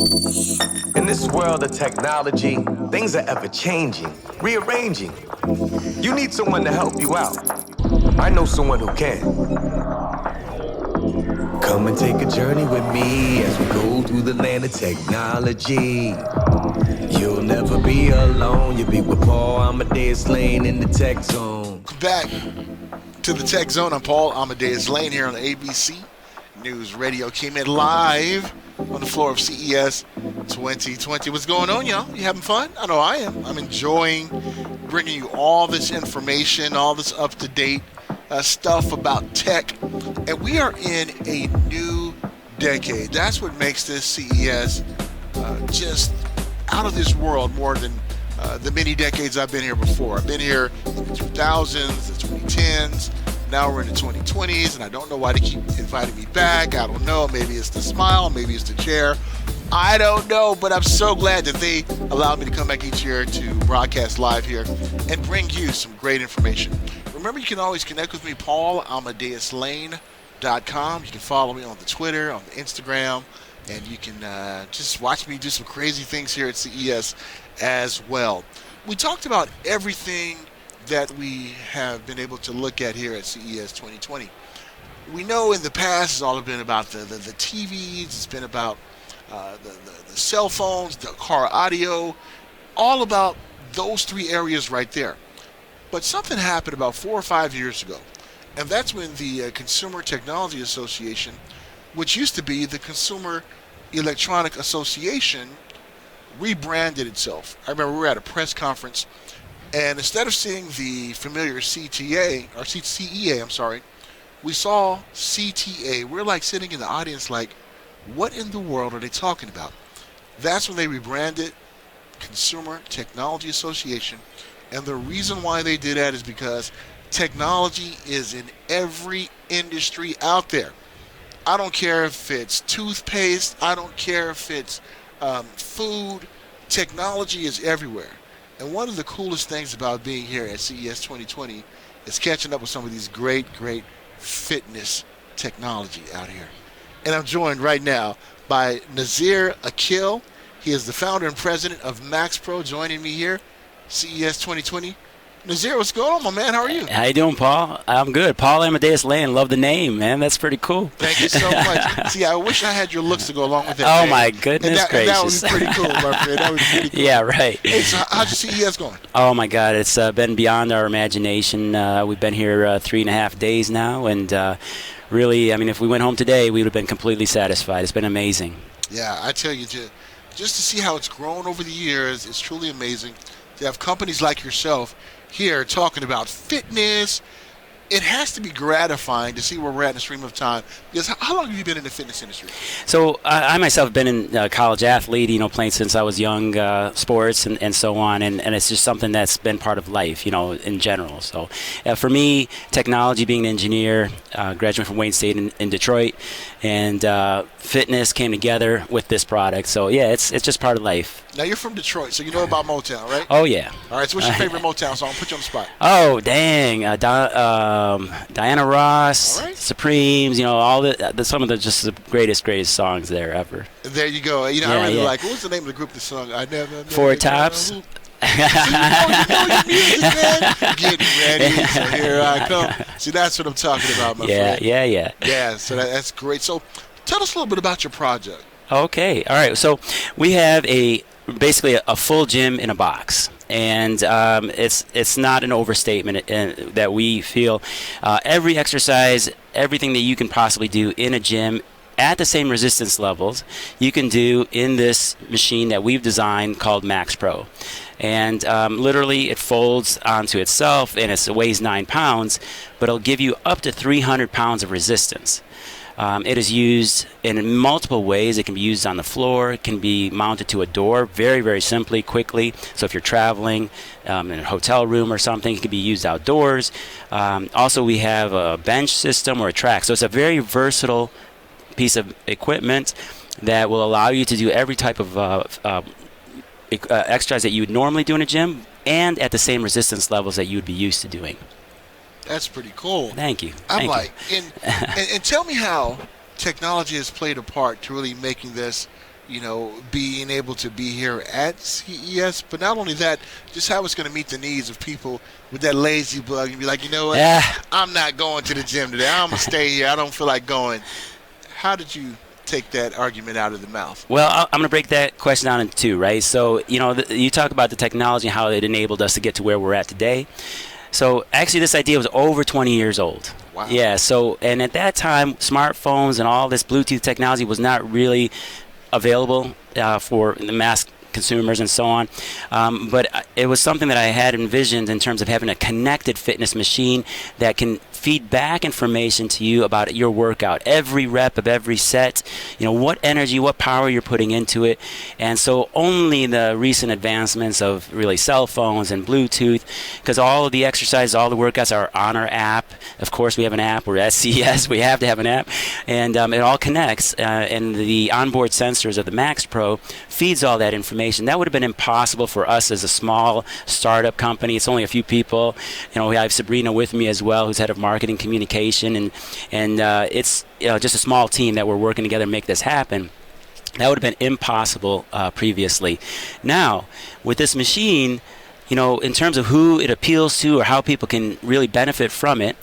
In this world of technology, things are ever changing, rearranging. You need someone to help you out. I know someone who can. Come and take a journey with me as we go through the land of technology. You'll never be alone. You'll be with Paul Amadeus Lane in the Tech Zone. Back to the Tech Zone. I'm Paul Amadeus Lane here on ABC News Radio. Came in live on the floor of CES 2020. What's going on, y'all? You having fun? I know I am. I'm enjoying bringing you all this information, all this up-to-date stuff about tech. And we are in a new decade. That's what makes this CES just out of this world more than the many decades I've been here before. I've been here in the 2000s, the 2010s. Now we're in the 2020s, and I don't know why they keep inviting me back. I don't know. Maybe it's the smile. Maybe it's the chair. I don't know, but I'm so glad that they allowed me to come back each year to broadcast live here and bring you some great information. Remember, you can always connect with me, PaulAmadeusLane.com. You can follow me on the Twitter, on the Instagram, and you can just watch me do some crazy things here at CES as well. We talked about everything that we have been able to look at here at CES 2020. We know in the past it's all been about the TVs, it's been about the cell phones, the car audio, all about those three areas right there. But something happened about 4 or 5 years ago, and that's when the Consumer Technology Association, which used to be the Consumer Electronic Association, rebranded itself. I remember we were at a press conference, and instead of seeing the familiar CEA, we saw CTA. We're like sitting in the audience like, what in the world are they talking about? That's when they rebranded Consumer Technology Association. And the reason why they did that is because technology is in every industry out there. I don't care if it's toothpaste. I don't care if it's food. Technology is everywhere. And one of the coolest things about being here at CES 2020 is catching up with some of these great fitness technology out here. And I'm joined right now by Nazir Akil. He is the founder and president of MaxPro, joining me here, CES 2020. Nazir, what's going on, my man? How are you? How you doing, Paul? I'm good. Paul Amadeus Lane. Love the name, man. That's pretty cool. Thank you so much. See, I wish I had your looks to go along with that. Oh, name. my goodness gracious. That would be pretty cool, my friend. That would be pretty cool. Yeah, right. Hey, so how's your CES going? Oh, my God. It's been beyond our imagination. We've been here 3.5 days now, and really, I mean, if we went home today, we would have been completely satisfied. It's been amazing. Yeah, I tell you, just to see how it's grown over the years, it's truly amazing. To have companies like yourself here talking about fitness, it has to be gratifying to see where we're at in the stream of time. Because how long have you been in the fitness industry? So I myself have been in college athlete, playing since I was young, sports and so on, and it's just something that's been part of life, in general. So for me, technology, being an engineer, graduated from Wayne State in Detroit, and fitness came together with this product. So yeah, it's just part of life. Now you're from Detroit, so you know about Motown, right? Oh yeah. All right, so what's your favorite Motown song? Put you on the spot. Oh dang, Diana Ross, right. Supremes, all some of the just the greatest songs there ever. There you go. I really like. What was the name of the group that sung? I never. Four Tops. So your music, man. Getting ready, so here I come. See, that's what I'm talking about, my friend. Yeah. Yeah, so that's great. So tell us a little bit about your project. Okay, all right. So we have basically a full gym in a box. And it's not an overstatement that we feel every exercise, everything that you can possibly do in a gym at the same resistance levels, you can do in this machine that we've designed called MaxPro. And literally it folds onto itself, and it weighs 9 pounds, but it'll give you up to 300 pounds of resistance. It is used in multiple ways. It can be used on the floor. It can be mounted to a door very, very simply, quickly. So if you're traveling in a hotel room or something, it can be used outdoors. Also, we have a bench system or a track. So it's a very versatile piece of equipment that will allow you to do every type of exercise that you would normally do in a gym and at the same resistance levels that you would be used to doing. That's pretty cool. Thank you. And tell me how technology has played a part to really making this being able to be here at CES, but not only that, just how it's going to meet the needs of people with that lazy bug and be like, you know what, Yeah. I'm not going to the gym today. I'm going to stay here. I don't feel like going. How did you take that argument out of the mouth? Well, I'm going to break that question down into two, right? So, you talk about the technology and how it enabled us to get to where we're at today. So, actually, this idea was over 20 years old. Wow. Yeah, so, and at that time, smartphones and all this Bluetooth technology was not really available for the mass consumers and so on. But it was something that I had envisioned in terms of having a connected fitness machine that can feed back information to you about your workout, every rep of every set, what energy, what power you're putting into it. And so only the recent advancements of really cell phones and Bluetooth, because all of the exercises, all the workouts are on our app. Of course, we have an app. We're at CES. We have to have an app. And it all connects. And the onboard sensors of the MaxPro feeds all that information. That would have been impossible for us as a small startup company. It's only a few people. We have Sabrina with me as well, who's head of marketing communication, and it's just a small team that we're working together to make this happen. That would have been impossible previously. Now, with this machine, in terms of who it appeals to or how people can really benefit from it,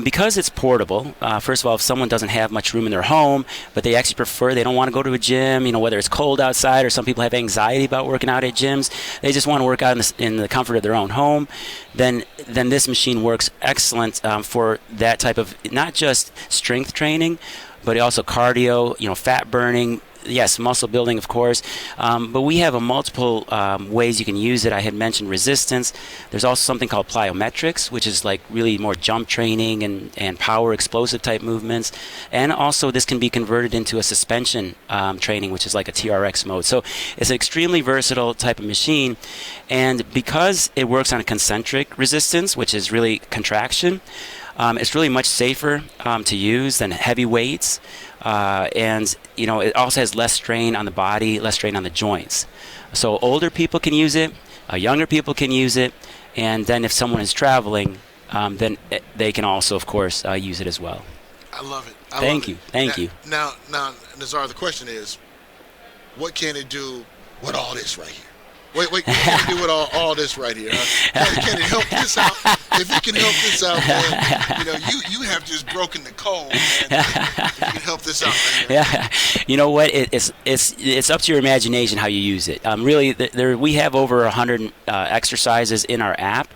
because it's portable, first of all, if someone doesn't have much room in their home, but they actually they don't want to go to a gym, whether it's cold outside or some people have anxiety about working out at gyms, they just want to work out in the comfort of their own home, then this machine works excellent for that type of, not just strength training, but also cardio, fat burning. Yes, muscle building, of course, but we have multiple ways you can use it. I had mentioned resistance. There's also something called plyometrics, which is like really more jump training and power explosive type movements. And also this can be converted into a suspension training, which is like a TRX mode. So it's an extremely versatile type of machine. And because it works on a concentric resistance, which is really contraction, it's really much safer to use than heavy weights. And it also has less strain on the body, less strain on the joints. So older people can use it, younger people can use it, and then if someone is traveling, then they can also, of course, use it as well. I love it. Thank you. Now, Nazar, the question is, what can it do with all this right here? Wait, what can it do with all this right here? Can it help this out? If it can help this out, man, you have just broken the code, man. If you can help this out right here. Yeah, you know what? It's up to your imagination how you use it. Really, we have over 100 exercises in our app,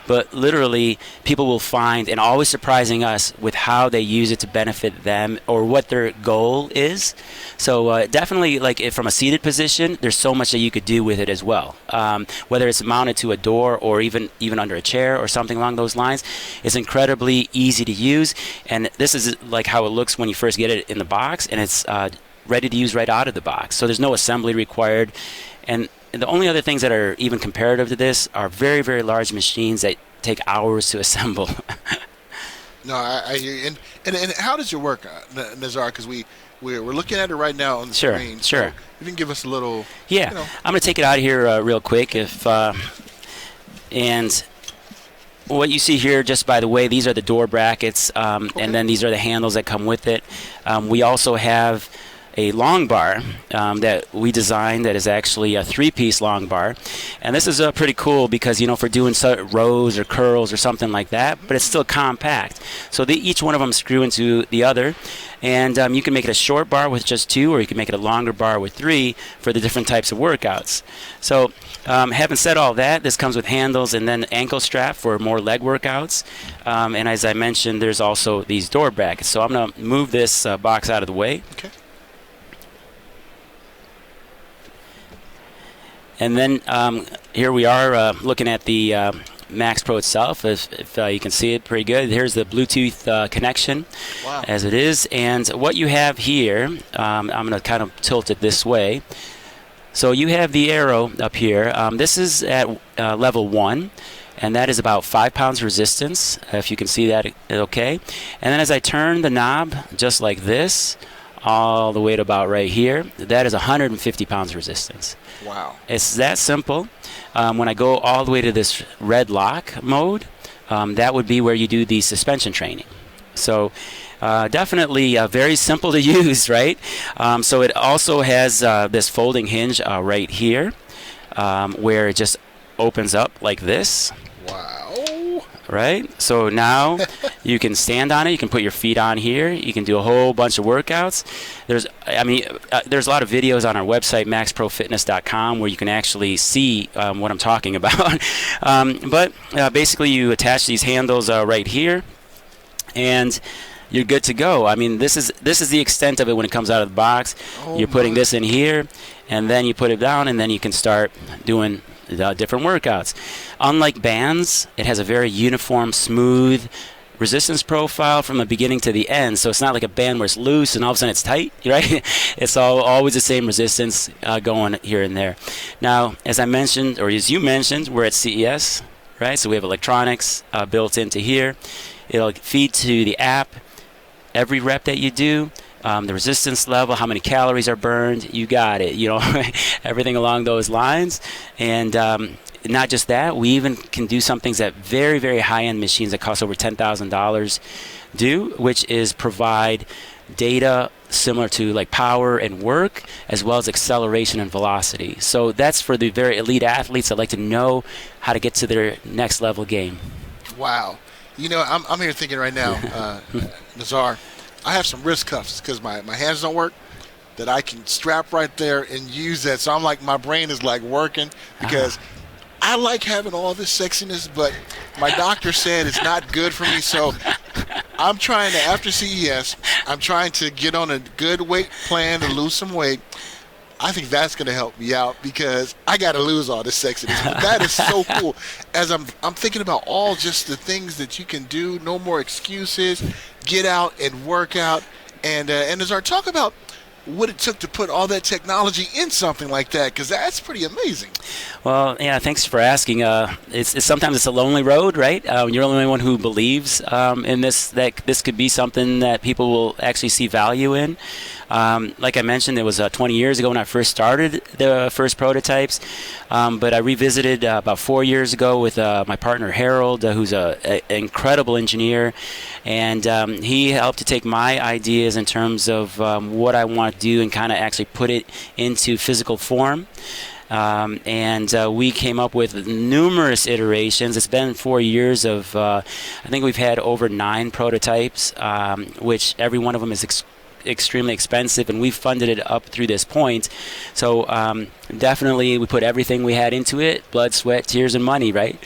but literally people will find, and always surprising us with how they use it to benefit them or what their goal is. So definitely, like from a seated position, there's so much that you could do with it as well. Whether it's mounted to a door or even under a chair or something along those lines, it's incredibly easy to use. And this is like how it looks when you first get it in the box, and it's ready to use right out of the box. So there's no assembly required. And the only other things that are even comparative to this are very, very large machines that take hours to assemble. No, I hear you. And how does it work, Nazar? Because we're looking at it right now on the screen. Sure. So you can give us a little. Yeah, I'm going to take it out of here real quick. And what you see here, just by the way, these are the door brackets, Okay. and then these are the handles that come with it. We also have a long bar that we designed that is actually a 3-piece long bar. And this is pretty cool because, for doing rows or curls or something like that, but it's still compact. So each one of them screw into the other. And you can make it a short bar with just 2, or you can make it a longer bar with 3 for the different types of workouts. So having said all that, this comes with handles and then ankle strap for more leg workouts. And as I mentioned, there's also these door brackets. So I'm going to move this box out of the way. Okay. And then here we are looking at the MaxPro itself. If you can see it pretty good. Here's the Bluetooth connection. Wow. As it is. And what you have here, I'm going to kind of tilt it this way. So you have the arrow up here. This is at level 1. And that is about 5 pounds resistance, if you can see that okay. And then as I turn the knob, just like this, all the way to about right here, that is 150 pounds resistance. Wow. It's that simple. When I go all the way to this red lock mode, that would be where you do the suspension training. So Definitely very simple to use, right? So it also has this folding hinge right here, where it just opens up like this. Wow. Right? So now you can stand on it. You can put your feet on here. You can do a whole bunch of workouts. There's a lot of videos on our website, MaxProFitness.com, where you can actually see what I'm talking about. But basically, you attach these handles right here, and you're good to go. I mean, this is the extent of it when it comes out of the box. You're putting this in here, and then you put it down, and then you can start doing different workouts. Unlike bands, it has a very uniform, smooth resistance profile from the beginning to the end. So it's not like a band where it's loose and all of a sudden it's tight, right? It's always the same resistance going here and there. Now, as I mentioned, or as you mentioned, we're at CES, right? So we have electronics built into here. It'll feed to the app every rep that you do. The resistance level, how many calories are burned, you got it, everything along those lines. And not just that, we even can do some things that very, very high-end machines that cost over $10,000 do, which is provide data similar to like power and work, as well as acceleration and velocity. So that's for the very elite athletes that like to know how to get to their next level game. Wow. I'm here thinking right now, Nazar, I have some wrist cuffs because my hands don't work that I can strap right there and use that. So I'm like, my brain is like working because I like having all this sexiness, but my doctor said it's not good for me. So I'm trying to, after CES, I'm trying to get on a good weight plan to lose some weight. I think that's going to help me out because I got to lose all this sexiness. But that is so cool. As I'm thinking about all just the things that you can do, no more excuses, get out and work out. And as our talk about what it took to put all that technology in something like that, because that's pretty amazing. Well, yeah, thanks for asking. It's sometimes it's a lonely road, right? You're the only one who believes in this, that this could be something that people will actually see value in. Like I mentioned, it was 20 years ago when I first started the first prototypes, but I revisited about 4 years ago with my partner Harold, who's an incredible engineer, and he helped to take my ideas in terms of what I want to do and kind of actually put it into physical form. And we came up with numerous iterations. It's been 4 years of, I think we've had over 9 prototypes, which every one of them is extremely expensive, and we funded it up through this point. So definitely we put everything we had into it, blood, sweat, tears, and money, right?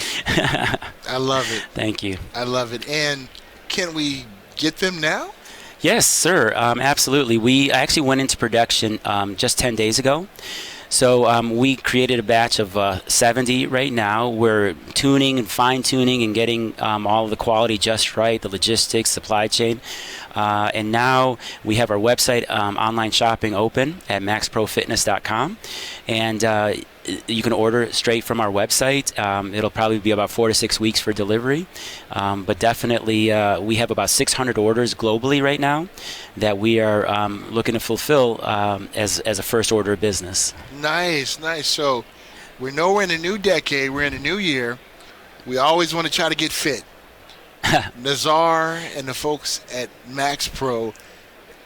I love it. Thank you. I love it. And can we get them now? Yes, sir. Absolutely. We actually went into production just 10 days ago. So we created a batch of 70 right now. We're tuning and fine-tuning and getting all of the quality just right, the logistics, supply chain. And now we have our website online shopping open at MaxProFitness.com. And you can order straight from our website. It'll probably be about 4 to 6 weeks for delivery. But definitely we have about 600 orders globally right now that we are looking to fulfill as a first order business. Nice. So we know we're in a new decade. We're in a new year. We always want to try to get fit. Nazar and the folks at MaxPro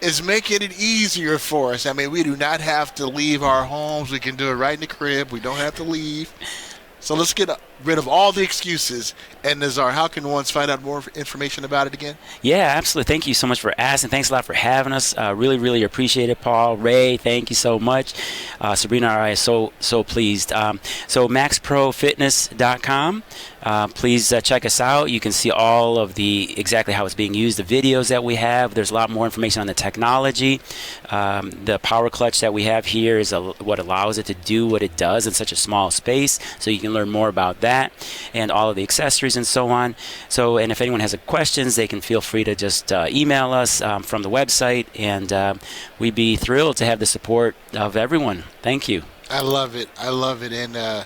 is making it easier for us. I mean, we do not have to leave our homes. We can do it right in the crib. We don't have to leave. So let's get rid of all the excuses. And Nazar, how can one find out more information about it again? Yeah, absolutely. Thank you so much for asking. Thanks a lot for having us. Really, really appreciate it, Paul. Ray, thank you so much. Sabrina, I am so pleased. So MaxProFitness.com. Please check us out. You can see all of exactly how it's being used, the videos that we have. There's a lot more information on the technology. The power clutch that we have here is what allows it to do what it does in such a small space. So you can learn more about that and all of the accessories and so on. So, and if anyone has questions, they can feel free to just email us from the website, and we'd be thrilled to have the support of everyone. Thank you. I love it. And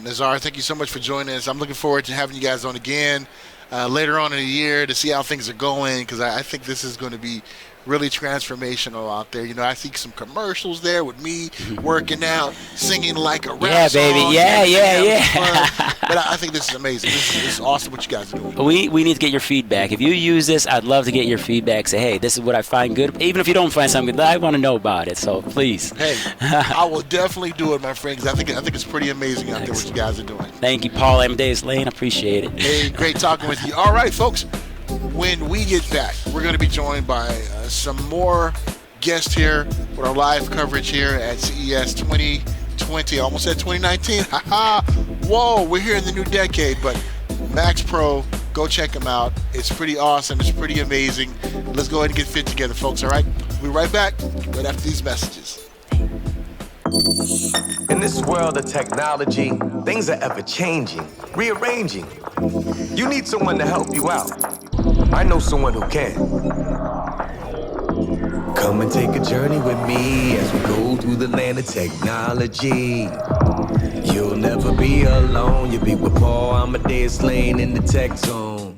Nazar, thank you so much for joining us. I'm looking forward to having you guys on again later on in the year to see how things are going, because I think this is going to be really transformational out there. You know, I see some commercials there with me working out, singing like a rap Yeah, baby. song, Yeah, and yeah, having yeah. fun. But I think this is amazing. This is awesome what you guys are doing. We need to get your feedback. If you use this, I'd love to get your feedback. Say, hey, this is what I find good. Even if you don't find something good, I want to know about it. So please. Hey, I will definitely do it, my friend, 'cause I think it's pretty amazing out there what you guys are doing. Thank you, Paul Amadeus Lane. Appreciate it. Hey, great talking with you. All right, folks. When we get back, we're going to be joined by some more guests here with our live coverage here at CES 2020. I almost said 2019. Haha. Whoa, we're here in the new decade, but MaxPro, go check them out. It's pretty awesome. It's pretty amazing. Let's go ahead and get fit together, folks, all right? We'll be right back right after these messages. In this world of technology, things are ever changing, rearranging. You need someone to help you out. I know someone who can. Come and take a journey with me as we go through the land of technology. You'll never be alone. You'll be with Paul Amadeus Lane in the tech zone.